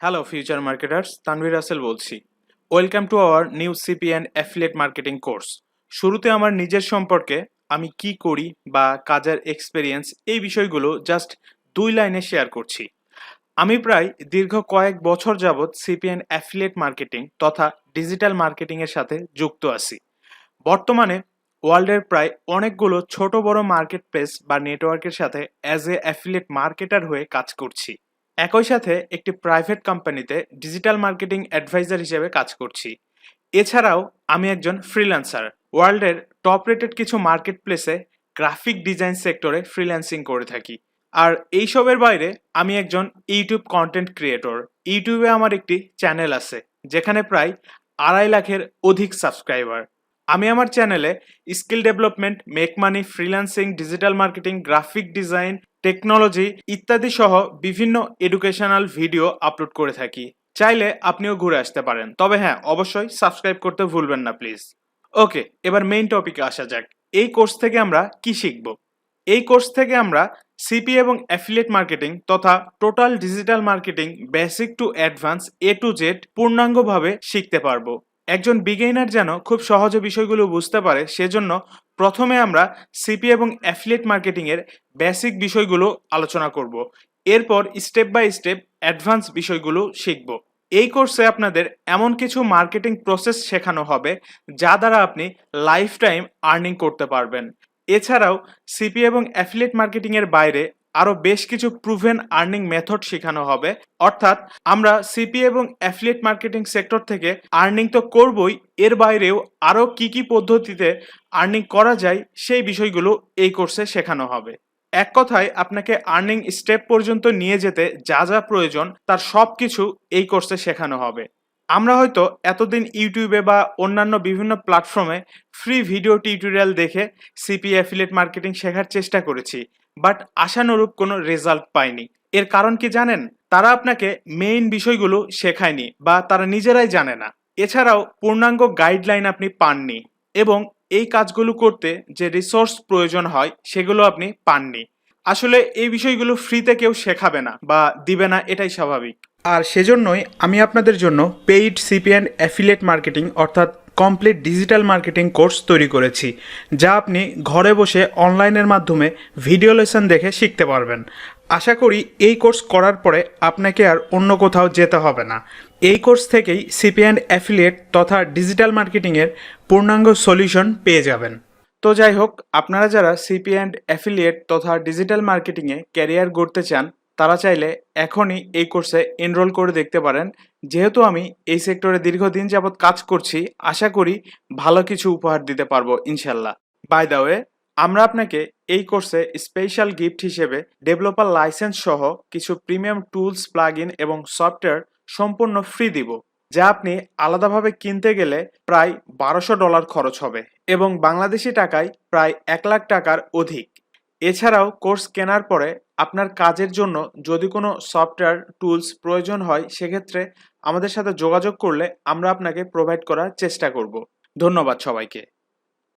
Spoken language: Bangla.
Hello future marketers, Tanvir Rasel বলছি। Welcome to our new CPA and affiliate marketing course. শুরুতে আমার নিজের সম্পর্কে, আমি কি করি বা কাজের এক্সপেরিয়েন্স, এই বিষয়গুলো জাস্ট 2 লাইনে শেয়ার করছি। আমি প্রায় দীর্ঘ কয়েক বছর যাবৎ সিপিএ অ্যান্ড অ্যাফিলিয়েট মার্কেটিং তথা ডিজিটাল মার্কেটিংয়ের সাথে যুক্ত আছি। বর্তমানে ওয়ার্ল্ডের প্রায় অনেকগুলো ছোট বড় মার্কেট প্লেস বা নেটওয়ার্কের সাথে অ্যাজ এ অ্যাফিলিয়েট মার্কেটার হয়ে কাজ করছি। একই সাথে একটি প্রাইভেট কোম্পানিতে ডিজিটাল মার্কেটিং অ্যাডভাইজার হিসেবে কাজ করছি। এছাড়াও আমি একজন ফ্রিল্যান্সার, ওয়ার্ল্ডের টপ রেটেড কিছু মার্কেট প্লেসে গ্রাফিক ডিজাইন সেক্টরে ফ্রিল্যান্সিং করে থাকি। আর এইসবের বাইরে আমি একজন ইউটিউব কন্টেন্ট ক্রিয়েটর। ইউটিউবে আমার একটি চ্যানেল আছে যেখানে প্রায় 2.5 লাখের অধিক সাবস্ক্রাইবার। আমি আমার চ্যানেলে skill development, make money, freelancing, digital marketing, graphic design, technology ইত্যাদি সহ বিভিন্ন এডুকেশনাল ভিডিও আপলোড করে থাকি। চাইলে আপনিও ঘুরে আসতে পারেন, তবে হ্যাঁ, অবশ্যই সাবস্ক্রাইব করতে ভুলবেন না প্লিজ। ওকে, এবার মেইন টপিকে আসা যাক। এই কোর্স থেকে আমরা কি শিখব? এই কোর্স থেকে আমরা সিপি এবং অ্যাফিলিয়েট মার্কেটিং তথা total digital marketing basic to advance to Z পূর্ণাঙ্গভাবে শিখতে পারবো। একজন বিগিনার যেন খুব সহজে বিষয়গুলো বুঝতে পারে, সেজন্য প্রথমে আমরা সিপি এবং অ্যাফিলিয়েট মার্কেটিং এর বেসিক বিষয়গুলো আলোচনা করব। এরপর স্টেপ বাই স্টেপ অ্যাডভান্স বিষয়গুলো শিখব। এই কোর্সে আপনাদের এমন কিছু মার্কেটিং প্রসেস শেখানো হবে যা দ্বারা আপনি লাইফ টাইম আর্নিং করতে পারবেন। এছাড়াও সিপি এবং অ্যাফিলিয়েট মার্কেটিং এর বাইরে আরো বেশ কিছু প্রুভেন আর্নিং মেথড শেখানো হবে। অর্থাৎ আমরা সিপি এবং অ্যাফিলিয়েট মার্কেটিং সেক্টর থেকে আর্নিং তো করবই, এর বাইরেও আরো কি কি পদ্ধতিতে আর্নিং করা যায় সেই বিষয়গুলো এই কোর্সে শেখানো হবে। এক কথায় আপনাকে আর্নিং স্টেপ পর্যন্ত নিয়ে যেতে যা যা প্রয়োজন তার সবকিছু এই কোর্সে শেখানো হবে। আমরা হয়তো এতদিন ইউটিউবে বা অন্যান্য বিভিন্ন প্ল্যাটফর্মে ফ্রি ভিডিও টিউটোরিয়াল দেখে সিপি অ্যাফিলিয়েট মার্কেটিং শেখার চেষ্টা করেছি, বাট আশানুরূপ কোনো রেজাল্ট পাইনি। এর কারণ কি জানেন? তারা আপনাকে মেইন বিষয়গুলো শেখায়নি বা তারা নিজেরাই জানে না। এছাড়াও পূর্ণাঙ্গ গাইডলাইন আপনি পাননি এবং এই কাজগুলো করতে যে রিসোর্স প্রয়োজন হয় সেগুলো আপনি পাননি। আসলে এই বিষয়গুলো ফ্রিতে কেউ শেখাবে না বা দিবে না, এটাই স্বাভাবিক। আর সেজন্যই আমি আপনাদের জন্য paid CP and affiliate marketing অর্থাৎ কমপ্লিট ডিজিটাল মার্কেটিং কোর্স তৈরি করেছি, যা আপনি ঘরে বসে অনলাইনের মাধ্যমে ভিডিও লেসন দেখে শিখতে পারবেন। আশা করি এই কোর্স করার পরে আপনাকে আর অন্য কোথাও যেতে হবে না। এই কোর্স থেকেই সিপি অ্যান্ড অ্যাফিলিয়েট তথা ডিজিটাল মার্কেটিংয়ের পূর্ণাঙ্গ সলিউশন পেয়ে যাবেন। তো যাই হোক, আপনারা যারা সিপি অ্যান্ড অ্যাফিলিয়েট তথা ডিজিটাল মার্কেটিংয়ে ক্যারিয়ার গড়তে চান তারা চাইলে এখনই এই কোর্সে এনরোল করে দেখতে পারেন। যেহেতু আমি এই সেক্টরে দীর্ঘদিন যাবৎ কাজ করছি, আশা করি ভালো কিছু উপহার দিতে পারবো ইনশাল্লাহ। বাই দ্য ওয়ে, আমরা আপনাকে এই কোর্সে স্পেশাল গিফট হিসেবে ডেভেলপার লাইসেন্স সহ কিছু প্রিমিয়াম টুলস, প্লাগ ইন এবং সফটওয়্যার সম্পূর্ণ ফ্রি দিব, যা আপনি আলাদাভাবে কিনতে গেলে প্রায় $1200 খরচ হবে এবং বাংলাদেশি টাকায় প্রায় 1 লাখ টাকার অধিক। এছাড়াও কোর্স কেনার পরে আপনার কাজের জন্য যদি কোনো সফটওয়্যার টুলস প্রয়োজন হয়, সেক্ষেত্রে আমাদের সাথে যোগাযোগ করলে আমরা আপনাকে প্রোভাইড করার চেষ্টা করব। ধন্যবাদ সবাইকে।